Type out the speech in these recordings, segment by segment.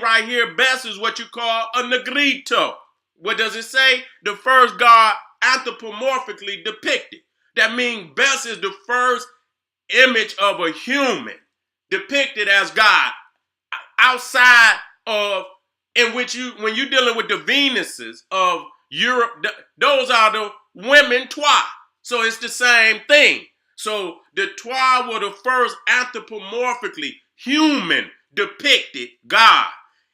right here, Bes is what you call a Negrito. What does it say? The first God anthropomorphically depicted. That means Bes is the first image of a human depicted as God outside of, in which you, when you're dealing with the Venuses of Europe, those are the women Twa. So it's the same thing. So the Twa were the first anthropomorphically human depicted God.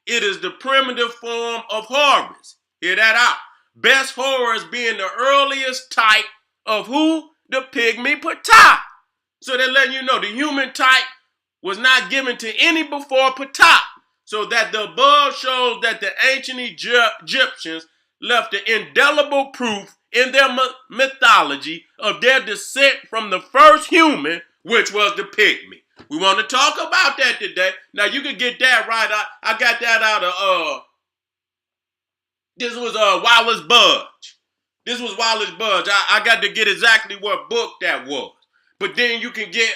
It is the primitive form of Horus. Hear that out. Bes Horus being the earliest type of who? The pygmy Ptah. So they're letting you know the human type was not given to any before Ptah. So that the above shows that the ancient Egyptians left an indelible proof in their mythology of their descent from the first human, which was the pygmy. We want to talk about that today. Now you can get that right. I got that out of this was Wallace Budge. This was Wallace Budge. I got to get exactly what book that was. But then you can get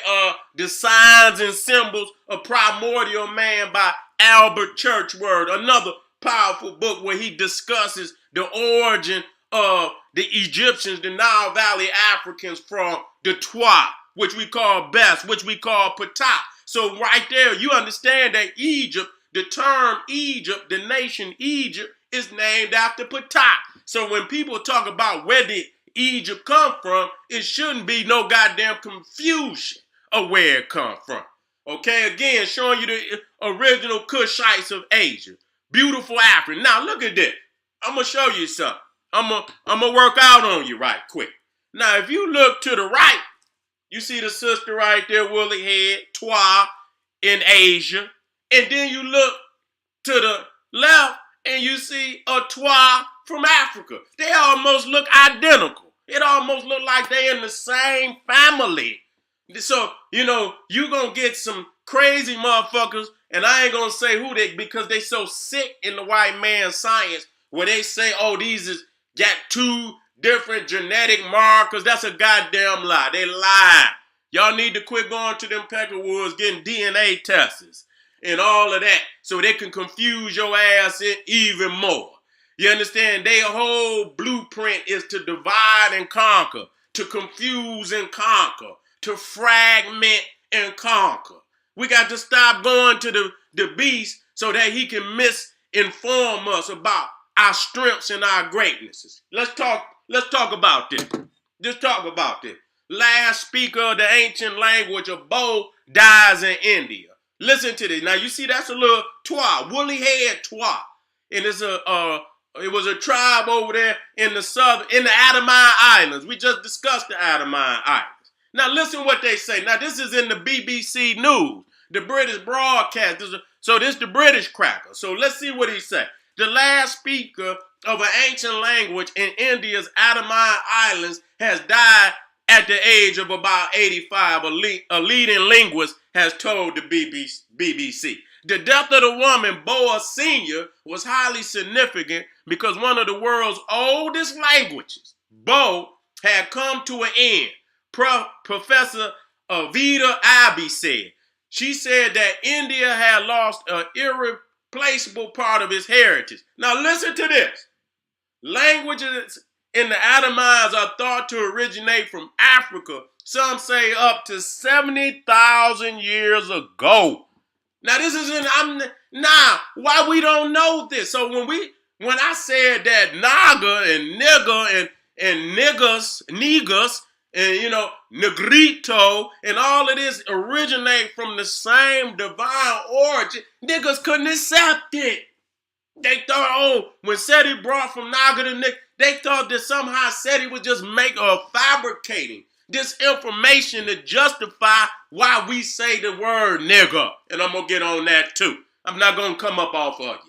the Signs and Symbols of Primordial Man by Albert Churchward, another powerful book where he discusses the origin of the Egyptians, the Nile Valley Africans from the Twa, which we call Bes, which we call Ptah. So right there, you understand that Egypt, the term Egypt, the nation Egypt, is named after Ptah. So when people talk about where did Egypt come from, it shouldn't be no goddamn confusion of where it come from. Okay, again, showing you the original Kushites of Asia. Beautiful Africa. Now look at this. I'm gonna show you something. I'm gonna work out on you right quick. Now, if you look to the right, you see the sister right there, woolly head, Twa in Asia. And then you look to the left and you see a Twa from Africa. They almost look identical. It almost look like they in the same family. So, you know, you gonna get some crazy motherfuckers, and I ain't gonna say who they, because they so sick in the white man's science, where they say, oh, these is got two different genetic markers. That's a goddamn lie. They lie. Y'all need to quit going to them Peckerwoods getting DNA tests and all of that so they can confuse your ass even more. You understand? Their whole blueprint is to divide and conquer, to confuse and conquer, to fragment and conquer. We got to stop going to the beast so that he can misinform us about our strengths and our greatnesses. Let's talk about this. Just talk about this. Last speaker of the ancient language of Bo dies in India. Listen to this. Now you see that's a little Twa, woolly head Twa. And it's it was a tribe over there in the Andaman Islands. We just discussed the Andaman Islands. Now listen what they say. Now this is in the BBC News, the British broadcast. So this is the British cracker. So let's see what he said. The last speaker of an ancient language in India's Andaman Islands has died at the age of about 85, a leading linguist has told the BBC. The death of the woman, Boa Sr., was highly significant because one of the world's oldest languages, Bo, had come to an end. Professor Avida Abbey said. She said that India had lost an irreplaceable part of its heritage. Now listen to this. Languages in the Andamans are thought to originate from Africa. Some say up to 70,000 years ago. Now this is why we don't know this. So when I said that Naga and nigga and niggas and, you know, Negrito and all of this originate from the same divine origin, niggas couldn't accept it. They thought, oh, when Seti brought from Naga to Nick, they thought that somehow Seti was just fabricating this information to justify why we say the word nigga. And I'm going to get on that too. I'm not going to come up off of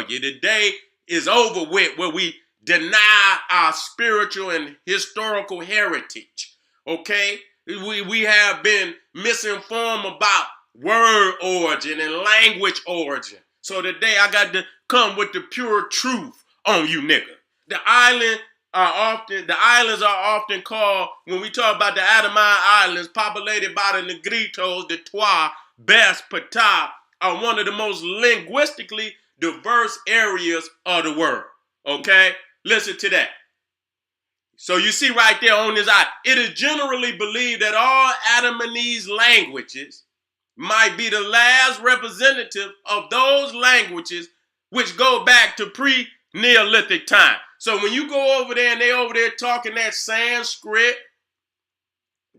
you. The day is over with where we deny our spiritual and historical heritage. Okay? We have been misinformed about word origin and language origin. So today I got to come with the pure truth on you, nigga. The islands are often called, when we talk about the Andaman Islands, populated by the Negritos, the Twa, Bes, Ptah, are one of the most linguistically diverse areas of the world. Okay? Listen to that. So you see right there on this eye, it is generally believed that all Adamese languages might be the last representative of those languages which go back to pre-Neolithic time. So when you go over there and they over there talking that Sanskrit,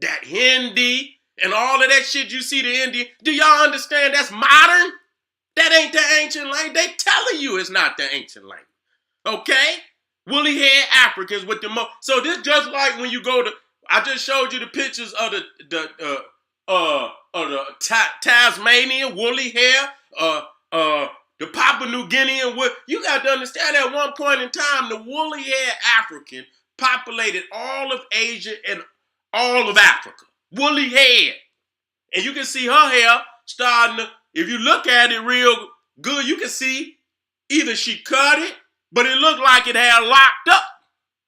that Hindi, and all of that shit you see the Indian, do y'all understand that's modern? That ain't the ancient language. They telling you it's not the ancient language. Okay? Woolly haired Africans with the so this just like when you go to, I just showed you the pictures of the Tasmanian woolly hair, the Papua New Guinean. You got to understand at one point in time, the woolly haired African populated all of Asia and all of Africa. Woolly hair. And you can see her hair starting to, if you look at it real good, you can see either she cut it, but it looked like it had locked up.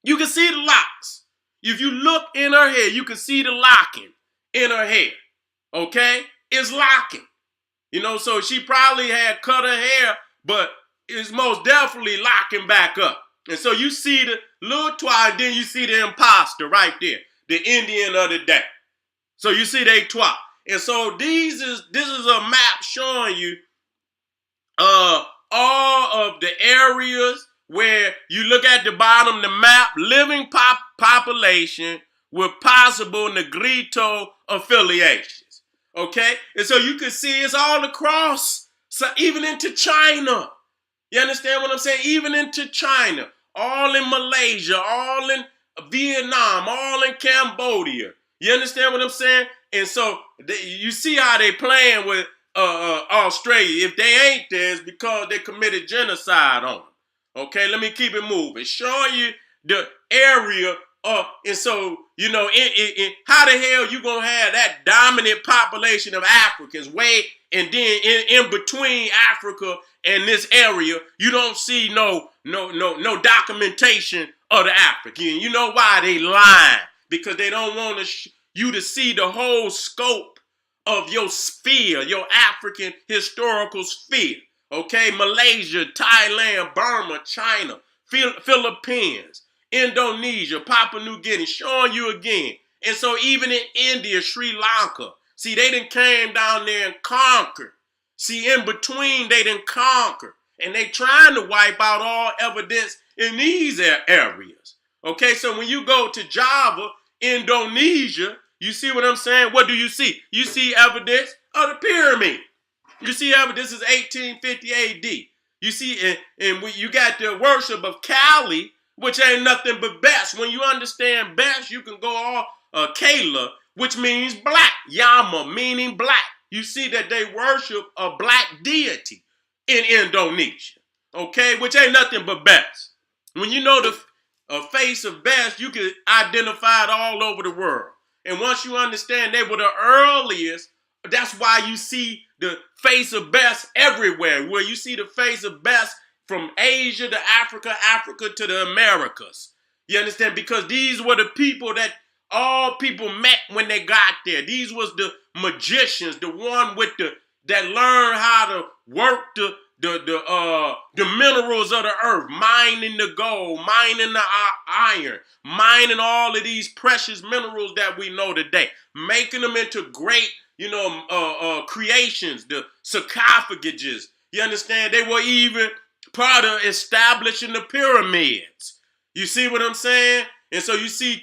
You can see the locks. If you look in her hair, you can see the locking in her hair. Okay? It's locking. You know, so she probably had cut her hair, but it's most definitely locking back up. And so you see the little twine, then you see the imposter right there, the Indian of the day. So you see they twat. And so this is a map showing you all of the areas where you look at the bottom, the map, living population with possible Negrito affiliations. Okay? And so you can see it's all across, so even into China. You understand what I'm saying? Even into China, all in Malaysia, all in Vietnam, all in Cambodia. You understand what I'm saying? And so you see how they playing with Australia. If they ain't there, it's because they committed genocide on them. Okay, let me keep it moving. Showing you the area of, and so, you know, how the hell you gonna have that dominant population of Africans way, and then in between Africa and this area, you don't see no documentation of the African. You know why? They lying. Because they don't want you to see the whole scope of your sphere, your African historical sphere. Okay, Malaysia, Thailand, Burma, China, Philippines, Indonesia, Papua New Guinea, showing you again. And so even in India, Sri Lanka, see, they done came down there and conquered. See, in between, they done conquered. And they trying to wipe out all evidence in these areas. Okay, so when you go to Java, Indonesia, you see what I'm saying? What do you see? You see evidence of the pyramid. You see evidence is 1850 AD. You see, and you got the worship of Kali, which ain't nothing but Bes. When you understand Bes, you can go all Kala, which means black. Yama, meaning black. You see that they worship a black deity in Indonesia. Okay, which ain't nothing but Bes. When you know the face of Bes, you can identify it all over the world. And once you understand they were the earliest, that's why you see the face of Bes everywhere. Where you see the face of Bes from Asia to Africa, Africa to the Americas. You understand? Because these were the people that all people met when they got there. These was the magicians, the one with that learned how to work the minerals of the earth, mining the gold, mining the iron, mining all of these precious minerals that we know today, making them into great, creations, the sarcophages. You understand? They were even part of establishing the pyramids. You see what I'm saying? And so you see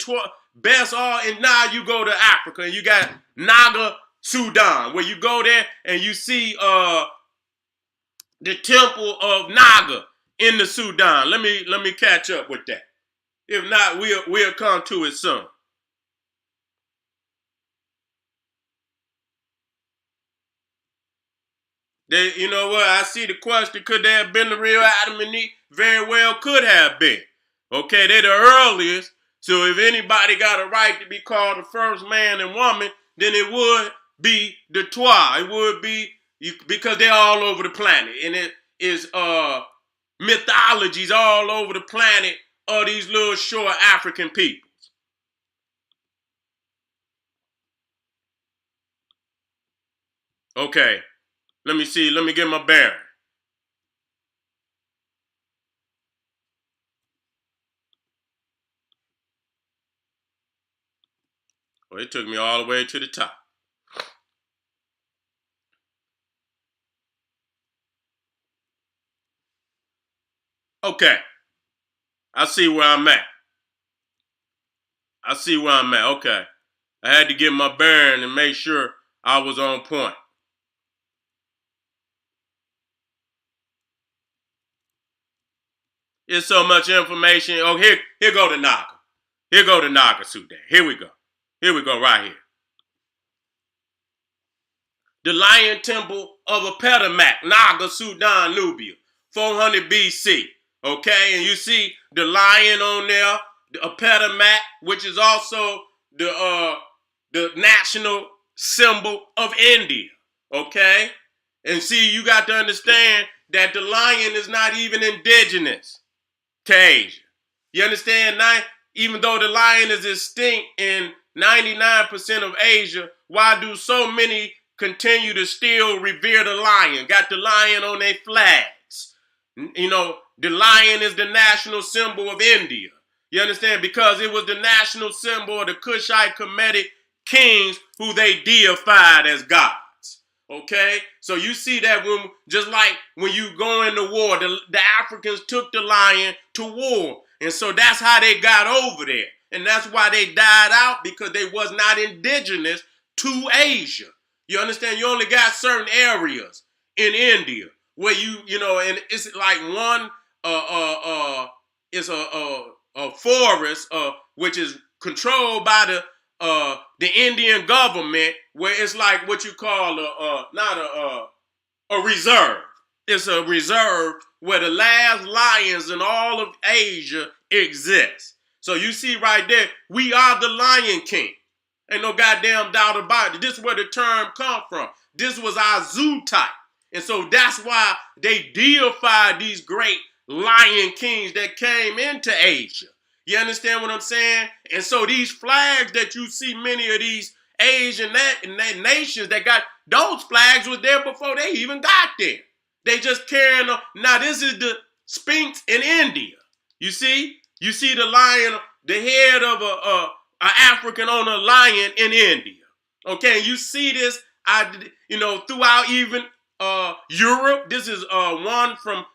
Bes all, and now you go to Africa and you got Naga, Sudan, where you go there and you see the temple of Naga in the Sudan. Let me catch up with that. If not, we'll come to it soon. You know what? I see the question, could there have been the real Adam and Eve? Very well could have been. Okay, they're the earliest. So if anybody got a right to be called the first man and woman, then it would be the Twa. It would be, because they're all over the planet. And it is mythologies all over the planet of these little short African peoples. Okay. Let me see. Let me get my bearing. Well, it took me all the way to the top. Okay. I see where I'm at. Okay. I had to get my bearing and make sure I was on point. It's so much information. Oh, here go the Naga. Here go the Naga Suten. Here we go. Here we go right here. The Lion Temple of Apetamak, Naga, Sudan, Nubia, 400 BC. Okay, and you see the lion on there, the Apetamak, which is also the national symbol of India. Okay, and see, you got to understand that the lion is not even indigenous to Asia. You understand? Now, even though the lion is extinct in 99% of Asia, why do so many continue to still revere the lion? Got the lion on their flags. You know, the lion is the national symbol of India. You understand? Because it was the national symbol of the Kushite Kemetic kings who they deified as gods. Okay? So you see that when, just like when you go into war, the Africans took the lion to war. And so that's how they got over there. And that's why they died out, because they was not indigenous to Asia. You understand? You only got certain areas in India where you know, and it's like one, it's a forest, which is controlled by the Indian government, where it's like what you call not a reserve. It's a reserve where the last lions in all of Asia exist. So you see right there, we are the Lion King. Ain't no goddamn doubt about it. This is where the term come from. This was our zoo type. And so that's why they deified these great lion kings that came into Asia. You understand what I'm saying? And so these flags that you see, many of these Asian nations that got, those flags was there before they even got there. They just carrying them. Now this is the Sphinx in India. You see the lion, the head of a African on a lion in India. Okay, and you see this, throughout even Europe. This is one from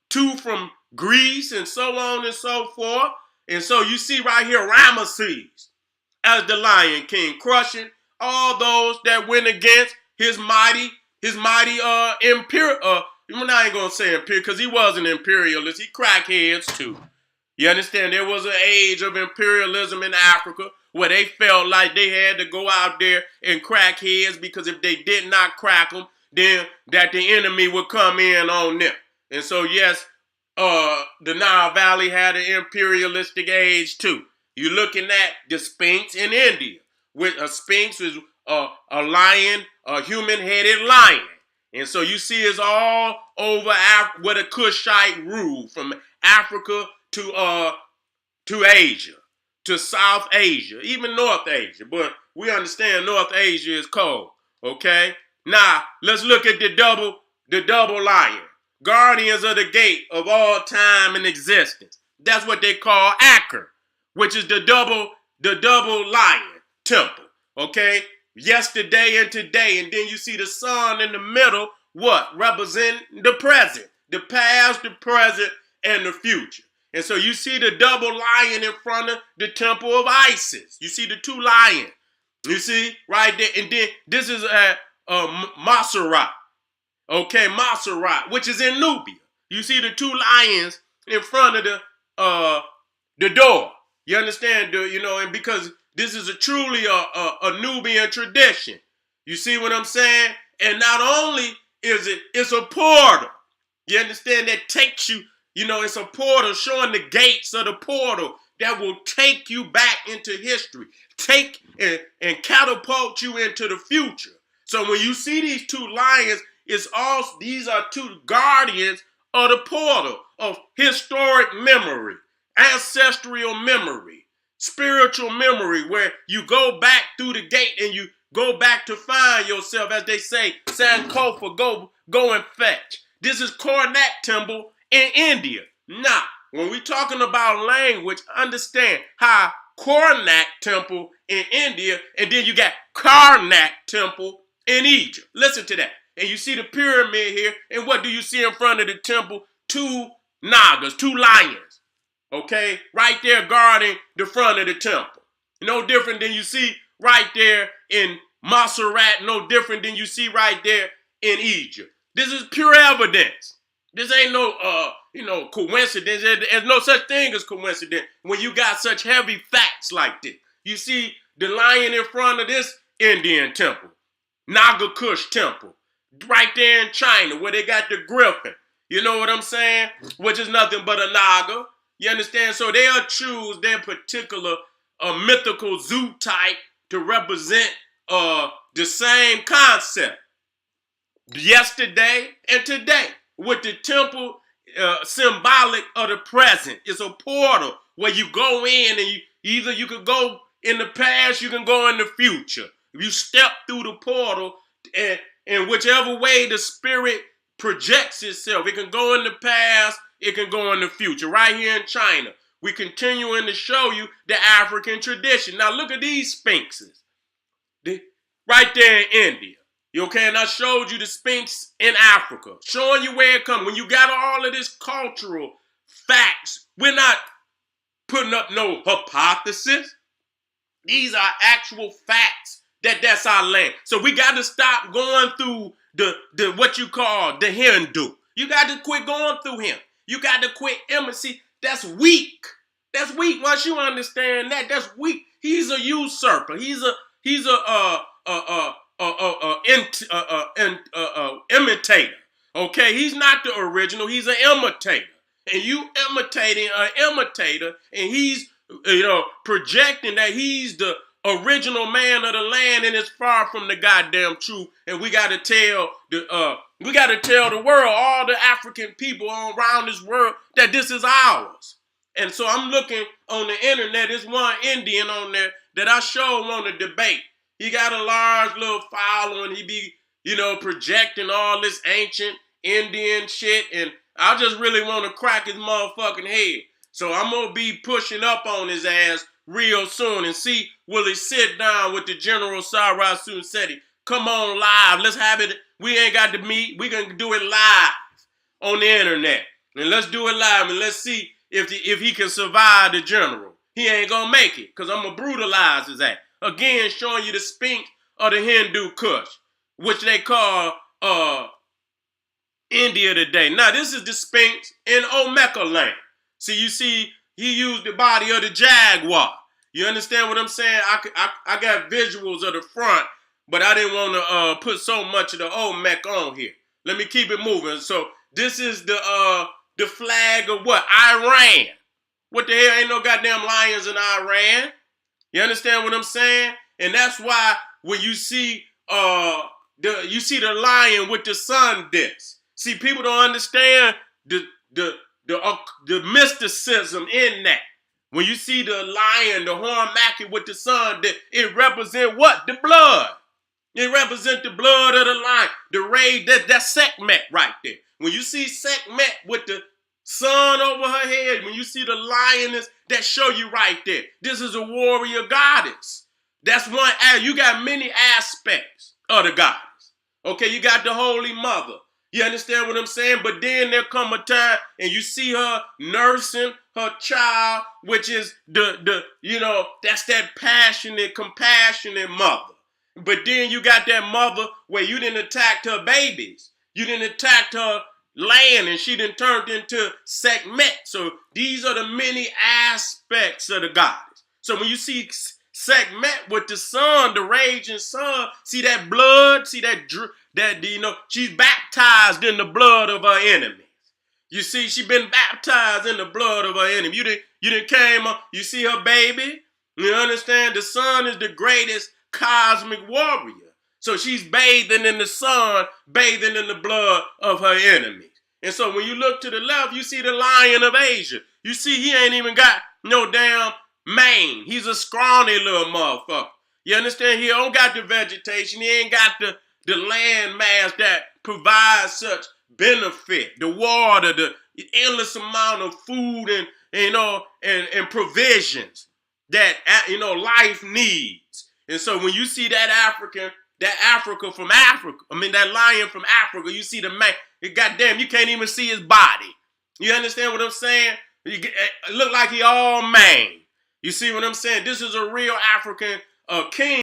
two from Greece, and so on and so forth. And so you see right here Ramesses as the Lion King, crushing all those that went against his mighty imperial. I ain't gonna say imperial because he was an imperialist. He cracked heads too. You understand? There was an age of imperialism in Africa where they felt like they had to go out there and crack heads, because if they did not crack them, then that the enemy would come in on them. And so, yes, the Nile Valley had an imperialistic age too. You're looking at the Sphinx in India, with a Sphinx is a lion, a human-headed lion. And so you see it's all over where the Kushite rule, from Africa to Asia, to South Asia, even North Asia. But we understand North Asia is cold. Okay? Now, let's look at the double lion. Guardians of the gate of all time and existence. That's what they call Aker, which is the double lion temple. Okay? Yesterday and today. And then you see the sun in the middle, what? Representing the present. The past, the present, and the future. And so you see the double lion in front of the temple of Isis. You see the two lions. You see right there. And then this is Maserat. Okay, Maserat, which is in Nubia. You see the two lions in front of the door. You understand? And because this is truly a Nubian tradition. You see what I'm saying? And not only is it's a portal. You understand? That takes you, it's a portal showing the gates of the portal that will take you back into history. Take and catapult you into the future. So when you see these two lions, these are two guardians of the portal of historic memory, ancestral memory, spiritual memory, where you go back through the gate and you Go back to find yourself, as they say, Sankofa, go and fetch. This is Karnak temple in India. Now, when we're talking about language, understand how Karnak temple in India, and then you got Karnak temple in Egypt. Listen to that. And you see the pyramid here, and what do you see in front of the temple? Two Nagas, two lions, okay? Right there guarding the front of the temple. No different than you see right there in Montserrat, no different than you see right there in Egypt. This is pure evidence. This ain't no, coincidence. There's no such thing as coincidence when you got such heavy facts like this. You see the lion in front of this Indian temple, Naga Kush temple, right there in China where they got the griffin. You know what I'm saying? Which is nothing but a Naga. You understand? So they'll choose their particular mythical zoo type to represent the same concept. Yesterday and today, with the temple symbolic of the present. It's a portal where you go in and you could go in the past, you can go in the future. If you step through the portal and whichever way the spirit projects itself, it can go in the past, it can go in the future. Right here in China, we continuing to show you the African tradition. Now look at these sphinxes. Right there in India. You okay? And I showed you the Sphinx in Africa, showing you where it comes. When you got all of this cultural facts, we're not putting up no hypothesis. These are actual facts that's our land. So we got to stop going through the what you call the Hindu. You got to quit going through him. You got to quit embassy. That's weak. That's weak. Once you understand that, that's weak. He's a usurper. He's a imitator. Okay, he's not the original. He's an imitator, and you imitating an imitator, and he's projecting that he's the original man of the land, and it's far from the goddamn truth. And we got to tell the world, all the African people around this world, that this is ours. And so I'm looking on the internet. There's one Indian on there that I sure want to debate. He got a large little following. He be, projecting all this ancient Indian shit. And I just really want to crack his motherfucking head. So I'm going to be pushing up on his ass real soon and see, will he sit down with the General Sara Seti? Come on live. Let's have it. We ain't got to meet. We can do it live on the internet. And let's do it live and let's see if he can survive the general. He ain't going to make it because I'm going to brutalize his ass. Again, showing you the Sphinx of the Hindu Kush, which they call India today. Now, this is the Sphinx in Omeka land. See, you see, he used the body of the jaguar. You understand what I'm saying? I got visuals of the front, but I didn't want to put so much of the Olmec on here. Let me keep it moving. So this is the flag of what? Iran. What the hell? Ain't no goddamn lions in Iran. You understand what I'm saying? And that's why when you see the lion with the sun disc. See, people don't understand the mysticism in that. When you see the lion, the hornmaki with the sun disc, it represents what? The blood. It represents the blood of the lion. The rage, that's Sekhmet right there. When you see Sekhmet with the sun over her head, when you see the lioness, that show you right there. This is a warrior goddess. That's one. You got many aspects of the goddess. Okay, you got the Holy Mother. You understand what I'm saying? But then there come a time and you see her nursing her child, which is that's that passionate, compassionate mother. But then you got that mother where you didn't attack her babies. You didn't attack her land, and she done turned into Sekhmet. So these are the many aspects of the goddess. So when you see Sekhmet with the sun, the raging sun, see that blood, see that she's baptized in the blood of her enemies. You see, she been baptized in the blood of her enemy. You didn't came up, you see her baby? You understand? The sun is the greatest cosmic warrior. So she's bathing in the sun, bathing in the blood of her enemies. And so when you look to the left, you see the lion of Asia. You see he ain't even got no damn mane. He's a scrawny little motherfucker. You understand? He don't got the vegetation. He ain't got the land mass that provides such benefit. The water, the endless amount of food and provisions that life needs. And so when you see that Africa from Africa, that lion from Africa, you see the man. Goddamn, you can't even see his body. You understand what I'm saying? It look like he all man. You see what I'm saying? This is a real African king.